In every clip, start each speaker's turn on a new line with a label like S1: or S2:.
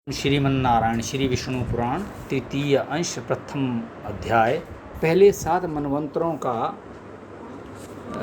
S1: श्रीमन्नारायण श्री विष्णु पुराण तृतीय अंश प्रथम अध्याय। पहले 7 मनवंतरों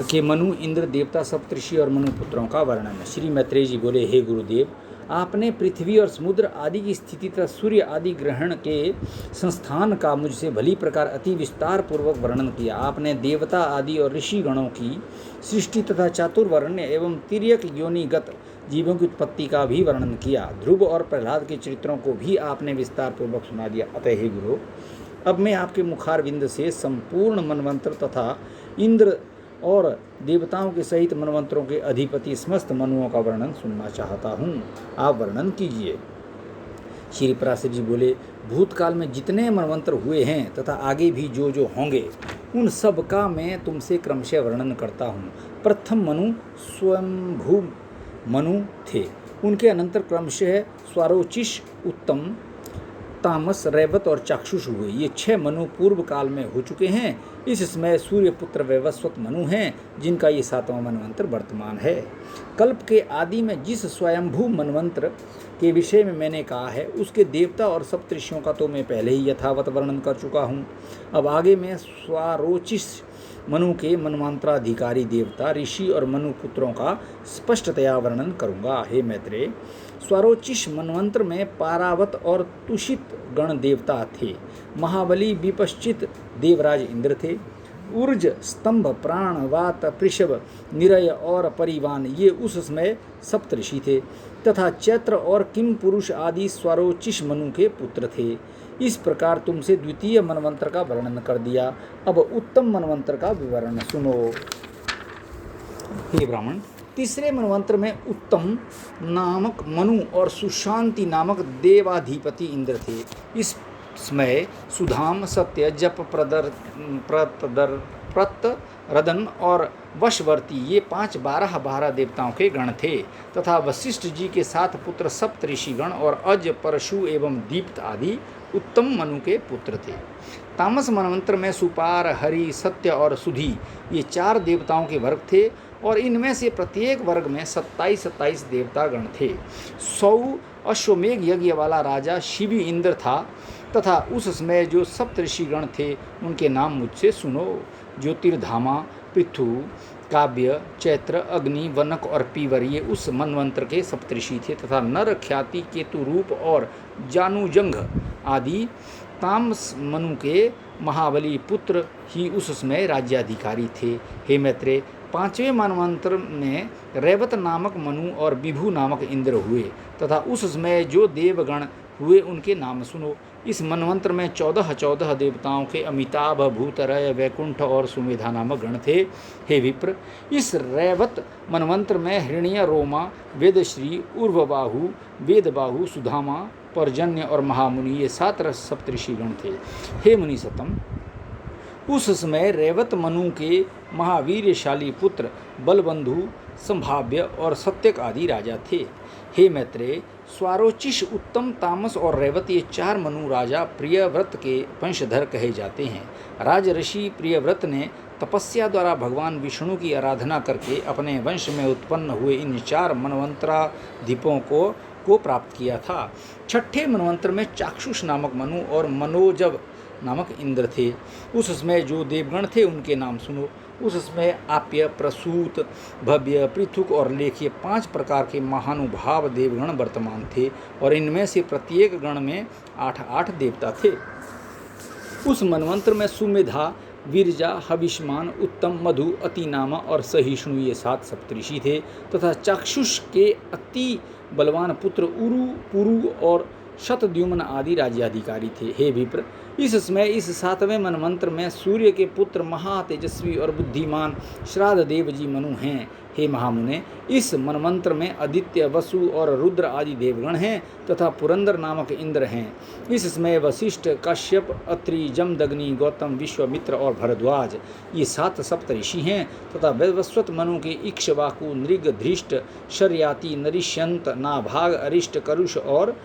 S1: के मनु, इंद्र, देवता, सप्तऋषि और मनुपुत्रों का वर्णन। श्री मैत्रेय जी बोले, हे गुरुदेव, आपने पृथ्वी और समुद्र आदि की स्थिति तथा सूर्य आदि ग्रहण के संस्थान का मुझसे भली प्रकार अति विस्तार पूर्वक वर्णन किया। आपने देवता आदि और ऋषि गणों की सृष्टि तथा चातुर्वर्ण्य एवं तिर्यक योनिगत जीवों की उत्पत्ति का भी वर्णन किया। ध्रुव और प्रहलाद के चरित्रों को भी आपने विस्तार पूर्वक सुना दिया। अतः हे गुरु, अब मैं आपके मुखारविंद से संपूर्ण मनवंतर तथा इंद्र और देवताओं के सहित मनवंतरों के अधिपति समस्त मनुओं का वर्णन सुनना चाहता हूँ। आप वर्णन कीजिए। श्री पराशर जी बोले, भूतकाल में जितने मनवंतर हुए हैं तथा आगे भी जो जो होंगे, उन सब का मैं तुमसे क्रमशः वर्णन करता हूँ। प्रथम मनु स्वयंभू मनु थे। उनके अनंतर क्रमशः स्वारोचिष, उत्तम, तामस, रैवत और चाक्षुष हुए। ये 6 मनु पूर्व काल में हो चुके हैं। इस समय सूर्यपुत्र वैवस्वत मनु हैं, जिनका ये 7वां मनवंतर वर्तमान है। कल्प के आदि में जिस स्वयंभू मनवंतर के विषय में मैंने कहा है, उसके देवता और सप्तऋषियों का तो मैं पहले ही यथावत वर्णन कर चुका हूँ। अब आगे मैं स्वारोचिष मनु के मनवंतराधिकारी देवता, ऋषि और मनुपुत्रों का स्पष्टतया वर्णन करूँगा। हे मैत्रेय, स्वारोचिष मनवंत्र में पारावत और तुषित गण देवता थे। महाबली विपश्चित देवराज इंद्र थे। ऊर्ज, स्तंभ, प्राण, वात, पृषभ, निरय और परिवान ये उस समय सप्तऋषि थे तथा चैत्र और किम पुरुष आदि स्वारोचिष मनु के पुत्र थे। इस प्रकार तुमसे द्वितीय मनवंतर का वर्णन कर दिया। अब उत्तम मनवंतर का विवरण सुनो। हे ब्राह्मण, तीसरे मनवंतर में उत्तम नामक मनु और सुशांति नामक देवाधिपति इंद्र थे। इस समय सुधाम, सत्य, जप, रदन और वशवर्ती ये 5-12 देवताओं के गण थे तथा वशिष्ठ जी के 7 पुत्र सप्तऋषि गण और अज, परशु एवं दीप्त आदि उत्तम मनु के पुत्र थे। तामस मनवंतर में सुपार, हरि, सत्य और सुधी ये 4 देवताओं के वर्ग थे और इनमें से प्रत्येक वर्ग में 27 देवता गण थे। 100 अश्वमेघ यज्ञ वाला राजा शिवी इंद्र था तथा उस समय जो सप्तऋषि गण थे उनके नाम मुझसे सुनो। ज्योतिर्धामा, पृथु, काव्य, चैत्र, अग्नि, वनक और पीवर ये उस मनवंतर के सप्तऋषि थे तथा नर, ख्याति, केतु, रूप और जानुजंघ आदि तामस मनु के महाबली पुत्र ही उस समय राज्याधिकारी थे। हे मैत्रेय, 5वें मनवंतर में रैवत नामक मनु और विभु नामक इंद्र हुए तथा उस समय जो देवगण हुए उनके नाम सुनो। इस मनवंतर में 14 देवताओं के अमिताभ, भूतरय, वैकुंठ और सुमेधा नामक गण थे। हे विप्र, इस रैवत मनवंतर में हिरण्य, रोमा, वेदश्री, उर्वबाहु, वेदबाहु, सुधामा, पर्जन्य और महामुनि ये 7 सप्तऋषि गण थे। हे मुनिसतम, उस समय रैवत मनु के महावीरशाली पुत्र बलबंधु, संभाव्य और सत्यक आदि राजा थे। हे मैत्रेय, स्वारोचिष, उत्तम, तामस और रैवत ये 4 मनु राजा प्रियव्रत के वंशधर कहे जाते हैं। राजऋषि प्रियव्रत ने तपस्या द्वारा भगवान विष्णु की आराधना करके अपने वंश में उत्पन्न हुए इन 4 मनवंतराधिपों को प्राप्त किया था। 6ठे मनवंतर में चाक्षुष नामक मनु और मनोजव नामक इंद्र थे। उस समय जो देवगण थे उनके नाम सुनो। उस समय आप्य, प्रसूत, भव्य, पृथुक और लेख ये 5 प्रकार के महानुभाव देवगण वर्तमान थे और इनमें से प्रत्येक गण में 8 देवता थे। उस मनवंतर में सुमेधा, विरजा, हविष्मान, उत्तम, मधु, अतिनामा और सहिष्णु ये 7 सप्तऋषि थे तथा चाक्षुष के अति बलवान पुत्र उरु, पुरु और शतद्युम्न आदि राज्याधिकारी थे। हे विप्र, इस समय इस 7वें मनवंतर में सूर्य के पुत्र महातेजस्वी और बुद्धिमान श्राद्ध देव जी मनु हैं। हे महामुने, इस मनवंतर में आदित्य, वसु और रुद्र आदि देवगण हैं तथा पुरंदर नामक इंद्र हैं। इस समय वशिष्ठ, कश्यप, अत्रि, जमदग्नि, गौतम, विश्वामित्र और भरद्वाज ये 7 सप्तऋषि हैं तथा वैवस्वत मनु के इक्ष्वाकु, नृग, धृष्ट, शर्याति, नरिष्यंत, नाभाग, अरिष्ट, करुष और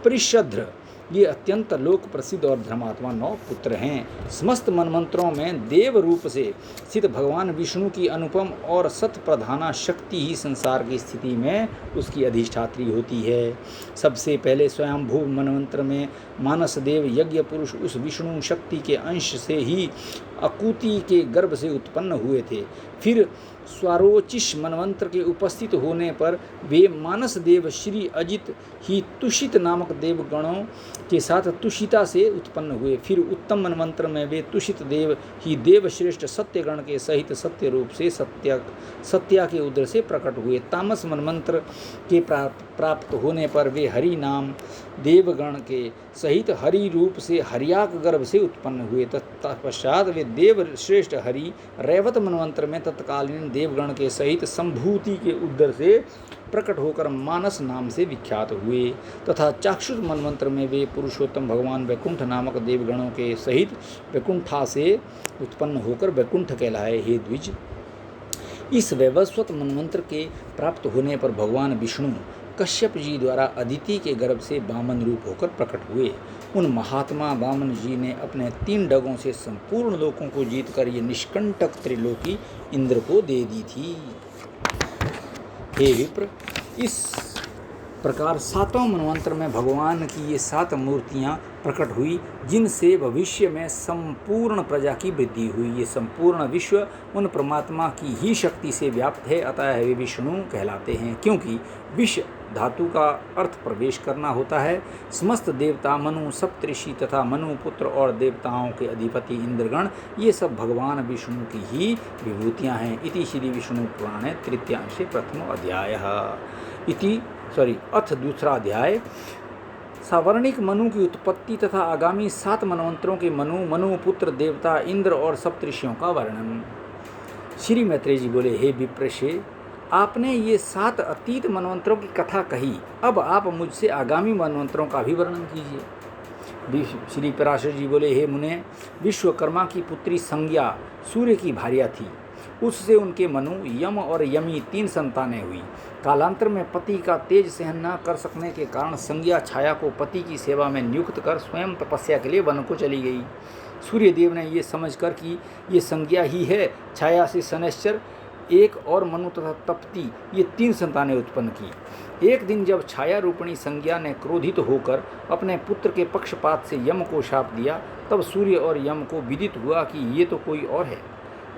S1: परिषद्र ये अत्यंत लोक प्रसिद्ध और धर्मात्मा 9 पुत्र हैं। समस्त मनमंत्रों में देव रूप से स्थित भगवान विष्णु की अनुपम और सत प्रधाना शक्ति ही संसार की स्थिति में उसकी अधिष्ठात्री होती है। सबसे पहले स्वयंभू मनमंत्र में मानस देव यज्ञ पुरुष उस विष्णु शक्ति के अंश से ही अकुति के गर्भ से उत्पन्न हुए थे। फिर स्वारोचिष मनवंत्र के उपस्थित होने पर वे मानस देव श्री अजित ही तुषित नामक देवगणों के साथ तुषिता से उत्पन्न हुए। फिर उत्तम मनवंत्र में वे तुषित देव ही देवश्रेष्ठ सत्यगण के सहित सत्य रूप से सत्या के उदर से प्रकट हुए। तामस मनवंत्र के प्राप्त होने पर वे हरि नाम देवगण के सहित हरि रूप से हरियाक गर्भ से उत्पन्न हुए। तत्पश्चात वे देव श्रेष्ठ हरि रैवत मनवंत्र में तत्कालीन देवगण के सहित संभूति के उदर से प्रकट होकर मानस नाम से विख्यात हुए। तथा चाक्षुष मनवंत्र में वे पुरुषोत्तम भगवान वैकुंठ नामक देवगणों के सहित वैकुंठा से उत्पन्न होकर वैकुंठ कहलाए। हे द्विज, इस वैवस्वत मनवंत्र के प्राप्त होने पर भगवान विष्णु कश्यप जी द्वारा अदिति के गर्भ से वामन रूप होकर प्रकट हुए। उन महात्मा वामन जी ने अपने 3 डगों से संपूर्ण लोकों को जीतकर ये निष्कंटक त्रिलोकी इंद्र को दे दी थी। हे विप्र, इस प्रकार 7वें मनवंत्र में भगवान की ये 7 मूर्तियाँ प्रकट हुई, जिनसे भविष्य में संपूर्ण प्रजा की वृद्धि हुई। ये संपूर्ण विश्व उन परमात्मा की ही शक्ति से व्याप्त है, अतः वे विष्णु कहलाते हैं। क्योंकि विश्व धातु का अर्थ प्रवेश करना होता है। समस्त देवता, मनु, सप्तऋषि तथा मनु पुत्र और देवताओं के अधिपति इंद्रगण, ये सब भगवान विष्णु की ही विभूतियाँ हैं। इति श्री विष्णु पुराणे तृतीयांशे प्रथमो अध्यायः। अथ दूसरा अध्याय सावर्णिक मनु की उत्पत्ति तथा आगामी 7 मनवंतरों के मनु पुत्र देवता इंद्र और सप्तऋषियों का वर्णन। श्री मैत्रेय जी बोले, हे विप्रशे, आपने ये 7 अतीत मनवंतरों की कथा कही, अब आप मुझसे आगामी मनवंतरों का भी वर्णन कीजिए। श्री पराशर जी बोले, हे मुने, विश्वकर्मा की पुत्री संज्ञा सूर्य की भार्या थी। उससे उनके मनु, यम और यमी 3 संतानें हुई। कालांतर में पति का तेज सहन न कर सकने के कारण संज्ञा छाया को पति की सेवा में नियुक्त कर स्वयं तपस्या के लिए वन को चली गई। सूर्यदेव ने ये समझकर कि ये संज्ञा ही है, छाया से शनैश्चर, एक और मनु तथा तप्ती, ये 3 संतानें उत्पन्न की। एक दिन जब छाया रूपिणी संज्ञा ने क्रोधित होकर अपने पुत्र के पक्षपात से यम को शाप दिया, तब सूर्य और यम को विदित हुआ कि ये तो कोई और है।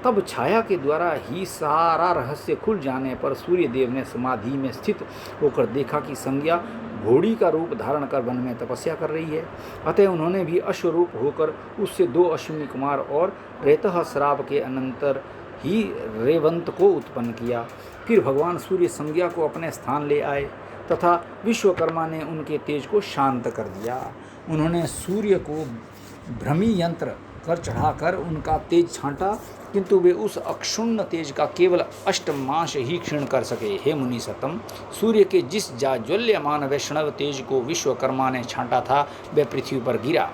S1: तब छाया के द्वारा ही सारा रहस्य खुल जाने पर सूर्यदेव ने समाधि में स्थित होकर देखा कि संज्ञा घोड़ी का रूप धारण कर वन में तपस्या कर रही है। अतः उन्होंने भी अश्वरूप होकर उससे 2 अश्विनी कुमार और रेतः श्राप के अनंतर ही रेवंत को उत्पन्न किया। फिर भगवान सूर्य संज्ञा को अपने स्थान ले आए तथा विश्वकर्मा ने उनके तेज को शांत कर दिया। उन्होंने सूर्य को भ्रमी यंत्र कर चढ़ाकर उनका तेज छांटा, किंतु वे उस अक्षुण्ण तेज का केवल अष्टमांश ही क्षीण कर सके। हे मुनि सतम, सूर्य के जिस जाज्वल्यमान वैष्णव तेज को विश्वकर्मा ने छांटा था, वह पृथ्वी पर गिरा।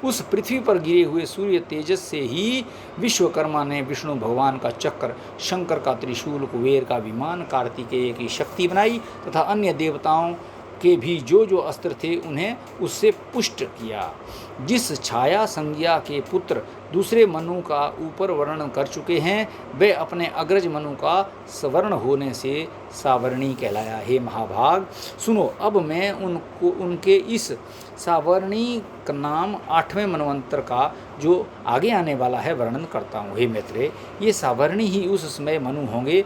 S1: उस पृथ्वी पर गिरे हुए सूर्य तेजस से ही विश्वकर्मा ने विष्णु भगवान का चक्र, शंकर का त्रिशूल, कुबेर का विमान, कार्तिकेय की शक्ति बनाई तथा अन्य देवताओं के भी जो अस्त्र थे उन्हें उससे पुष्ट किया। जिस छाया संज्ञा के पुत्र दूसरे मनु का ऊपर वर्णन कर चुके हैं, वे अपने अग्रज मनु का सवर्ण होने से सावर्णी कहलाया। हे महाभाग, सुनो, अब मैं उनके इस सावर्णी का नाम 8वें मनवंतर का जो आगे आने वाला है वर्णन करता हूँ। हे मैत्रेय, ये सावर्णी ही उस समय मनु होंगे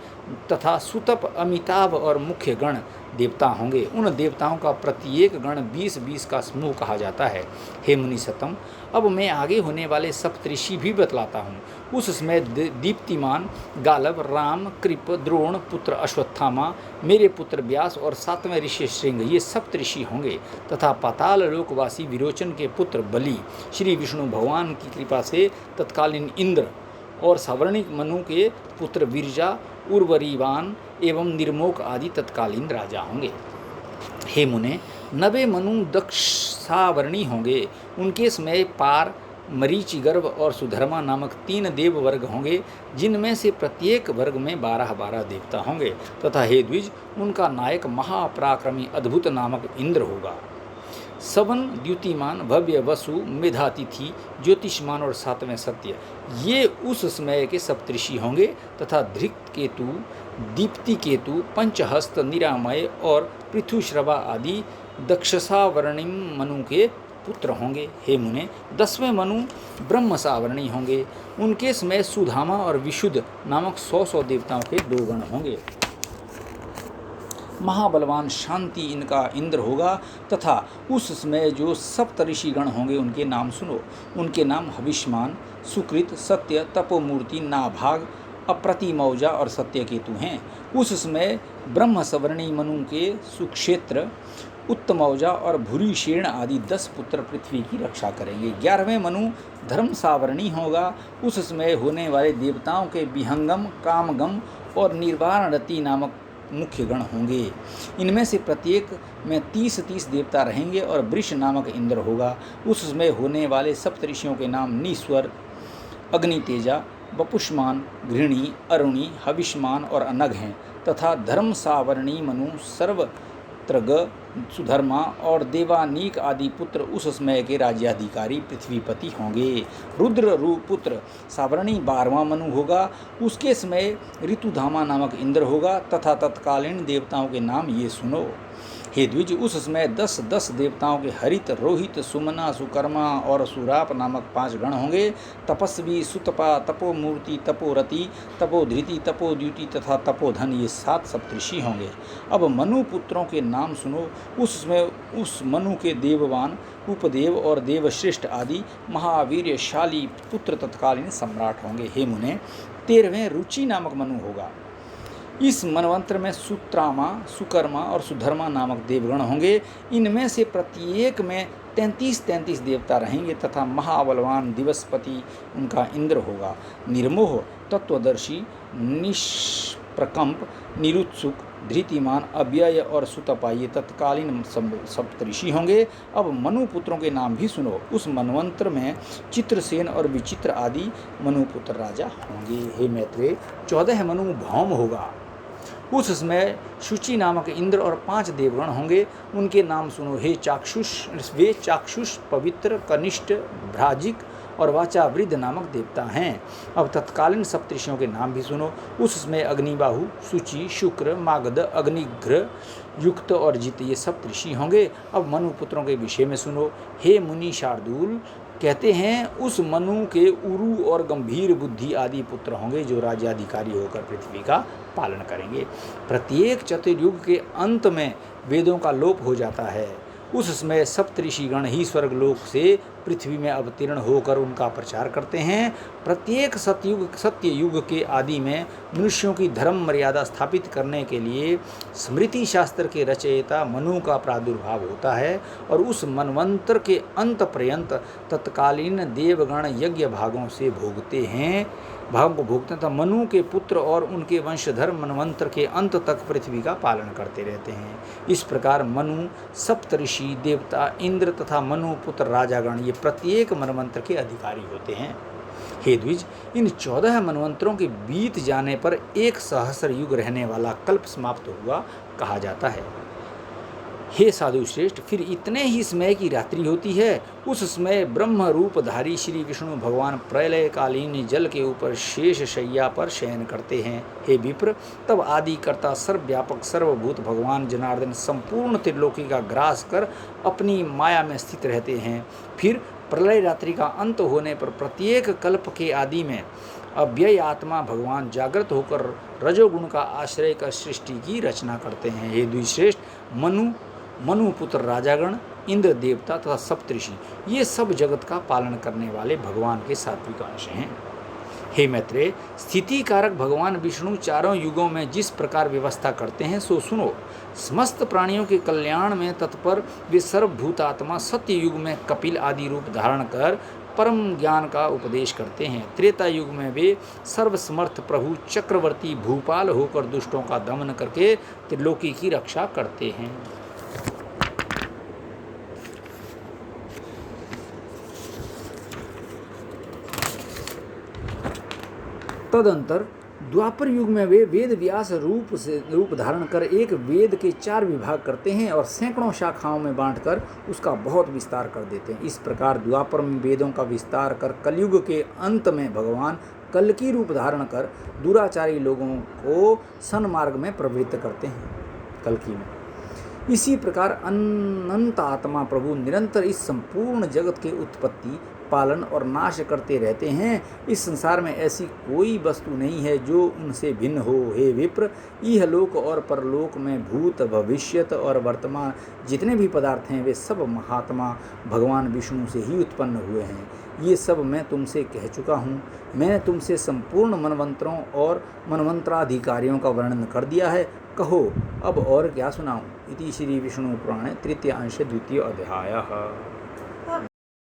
S1: तथा सुतप, अमिताभ और मुख्य गण देवता होंगे। उन देवताओं का प्रत्येक गण 20-20 का समूह कहा जाता है। हे मुनि सतम, अब मैं आगे होने वाले सप्तऋषि भी बतलाता हूँ। उस समय दीप्तिमान गालव, राम, कृप, द्रोण पुत्र अश्वत्थामा, मेरे पुत्र व्यास और 7वें ऋषि श्रृंग, ये सप्तऋषि होंगे तथा पाताल लोकवासी विरोचन के पुत्र बलि, श्री विष्णु भगवान की कृपा से तत्कालीन इंद्र और सावर्णिक मनु के पुत्र विरजा, उर्वरीवान एवं निर्मोक आदि तत्कालीन राजा होंगे। हे मुने, 90 मनु दक्ष सावर्णी होंगे। उनके समय पार, मरीचिगर्भ और सुधर्मा नामक 3 देव वर्ग होंगे, जिनमें से प्रत्येक वर्ग में 12-12 देवता होंगे तथा हे द्विज, उनका नायक महापराक्रमी अद्भुत नामक इंद्र होगा। सवन द्युतिमान, भव्य, वसु, मेधातिथि, ज्योतिषमान और सातवें सत्य, ये उस समय के सप्तऋषि होंगे तथा धृत केतु, दीप्ति केतु, पंचहस्त, निरामय और पृथुश्रवा आदि दक्षसावर्णिम मनु के पुत्र होंगे। हे मुने, 10वें मनु ब्रह्म सावर्णी होंगे। उनके समय सुधामा और विशुद्ध नामक 100 देवताओं के 2 गण होंगे। महाबलवान शांति इनका इंद्र होगा तथा उस समय जो सप्तऋषि गण होंगे उनके नाम सुनो। उनके नाम हविष्मान, सुकृत, सत्य, तपोमूर्ति, नाभाग, अप्रतिमौजा और सत्यकेतु हैं। उस समय ब्रह्म सवर्णी मनु के सुक्षेत्र, उत्तमौजा और भूरिशेण आदि 10 पुत्र पृथ्वी की रक्षा करेंगे। 11वें मनु धर्म सावर्णी होगा। उस समय होने वाले देवताओं के विहंगम, कामगम और निर्वाणरति नामक मुख्य गण होंगे। इनमें से प्रत्येक में 30-30 देवता रहेंगे और वृष नामक इंद्र होगा। उस समय होने वाले सप्तऋषियों के नाम नीश्वर, अग्नितेजा, वपुष्मान, घृणी, अरुणी, हविष्मान और अनग हैं तथा धर्म सावर्णी मनु, सर्वत्रग, सुधर्मा और देवानीक आदि पुत्र उस समय के राज्याधिकारी पृथ्वीपति होंगे। रुद्र रूप पुत्र सावर्णी 12वां मनु होगा। उसके समय ऋतुधामा नामक इंद्र होगा तथा तत्कालीन देवताओं के नाम ये सुनो। हे द्विज, उस समय 10-10 देवताओं के हरित, रोहित, सुमना, सुकर्मा और सुराप नामक 5 गण होंगे। तपस्वी, सुतपा, तपोमूर्ति, तपोरति, तपोधृति, तपोद्युति तथा तपोधन, ये 7 सप्तऋषि होंगे। अब मनु पुत्रों के नाम सुनो। उस समय उस मनु के देववान, उपदेव और देवश्रेष्ठ आदि महावीर्यशाली पुत्र तत्कालीन सम्राट होंगे। हे मुने, 13वें रुचि नामक मनु होगा। इस मनवंत्र में सुत्रामा, सुकर्मा और सुधर्मा नामक देवगण होंगे। इनमें से प्रत्येक में 33-33 देवता रहेंगे तथा महाबलवान दिवसपति उनका इंद्र होगा। निर्मोह, तत्वदर्शी, निष्प्रकंप, निरुत्सुक, धृतिमान, अव्यय और सुतपा, ये तत्कालीन सप्तऋषि होंगे। अब मनु पुत्रों के नाम भी सुनो। उस मनवंत्र में चित्रसेन और विचित्र आदि मनुपुत्र राजा होंगे। हे मैत्रेय, 14 मनु भौम होगा। उस समय शुचि नामक इंद्र और 5 देवगण होंगे। उनके नाम सुनो। हे चाक्षुष, वे चाक्षुष, पवित्र, कनिष्ठ, भ्राजिक और वाचावृद्ध नामक देवता हैं। अब तत्कालीन सप्तऋषियों के नाम भी सुनो। उस समय अग्निबाहु, शुचि, शुक्र, मागध, अग्निघ्र, युक्त और जित, ये सप्तऋषि होंगे। अब मनुपुत्रों के विषय में सुनो। हे मुनि शार्दूल, कहते हैं उस मनु के उरु और गंभीर बुद्धि आदि पुत्र होंगे जो राज्याधिकारी होकर पृथ्वी का पालन करेंगे। प्रत्येक चतुर्युग के अंत में वेदों का लोप हो जाता है। उस समय सप्तऋषिगण ही स्वर्गलोक से पृथ्वी में अवतीर्ण होकर उनका प्रचार करते हैं। प्रत्येक सत्ययुग के आदि में मनुष्यों की धर्म मर्यादा स्थापित करने के लिए स्मृति शास्त्र के रचयिता मनु का प्रादुर्भाव होता है और उस मनवंतर के अंत पर्यंत तत्कालीन देवगण यज्ञ भागों से भोगते हैं तथा मनु के पुत्र और उनके वंशधर मनवंतर के अंत तक पृथ्वी का पालन करते रहते हैं। इस प्रकार मनु, सप्तऋषि, देवता, इंद्र तथा मनु पुत्र राजागण, ये प्रत्येक मनवंतर के अधिकारी होते हैं। हे द्विज, इन 14 मनवंतरों के बीत जाने पर 1 सहस्र युग रहने वाला कल्प समाप्त हुआ कहा जाता है। हे साधु श्रेष्ठ, फिर इतने ही समय की रात्रि होती है। उस समय ब्रह्म रूपधारी श्री विष्णु भगवान प्रलयकालीन जल के ऊपर शेष शैया पर शयन करते हैं। हे विप्र, तब आदिकर्ता सर्वव्यापक सर्वभूत भगवान जनार्दन संपूर्ण त्रिलोकी का ग्रास कर अपनी माया में स्थित रहते हैं। फिर प्रलय रात्रि का अंत होने पर प्रत्येक कल्प के आदि में अव्यय आत्मा भगवान जागृत होकर रजोगुण का आश्रय कर सृष्टि की रचना करते हैं। हे द्विश्रेष्ठ, मनुपुत्र राजागण, इंद्र देवता तथा सप्तऋषि, ये सब जगत का पालन करने वाले भगवान के सात्विक अंश हैं। हे मैत्रेय, स्थिति कारक भगवान विष्णु चारों युगों में जिस प्रकार व्यवस्था करते हैं सो सुनो। समस्त प्राणियों के कल्याण में तत्पर वे सर्वभूतात्मा सत्य युग में कपिल आदि रूप धारण कर परम ज्ञान का उपदेश करते हैं। त्रेता युग में वे सर्वसमर्थ प्रभु चक्रवर्ती भूपाल होकर दुष्टों का दमन करके त्रिलोकी की रक्षा करते हैं। तदंतर द्वापर युग में वे वेद व्यास रूप धारण कर एक वेद के 4 विभाग करते हैं और सैकड़ों शाखाओं में बांटकर उसका बहुत विस्तार कर देते हैं। इस प्रकार द्वापर में वेदों का विस्तार कर कलयुग के अंत में भगवान कल्कि रूप धारण कर दुराचारी लोगों को सन्मार्ग में प्रवृत्त करते हैं। कल्कि में इसी प्रकार अनंत आत्मा प्रभु निरंतर इस संपूर्ण जगत के उत्पत्ति, पालन और नाश करते रहते हैं। इस संसार में ऐसी कोई वस्तु नहीं है जो उनसे भिन्न हो। हे विप्र, इहलोक और परलोक में भूत, भविष्यत और वर्तमान जितने भी पदार्थ हैं वे सब महात्मा भगवान विष्णु से ही उत्पन्न हुए हैं। ये सब मैं तुमसे कह चुका हूँ। मैंने तुमसे संपूर्ण मनवंतरों और मनवंतराधिकारियों का वर्णन कर दिया है। कहो अब और क्या सुनाऊं। इति श्री विष्णु पुराणे 3य अंश 2य अध्यायः।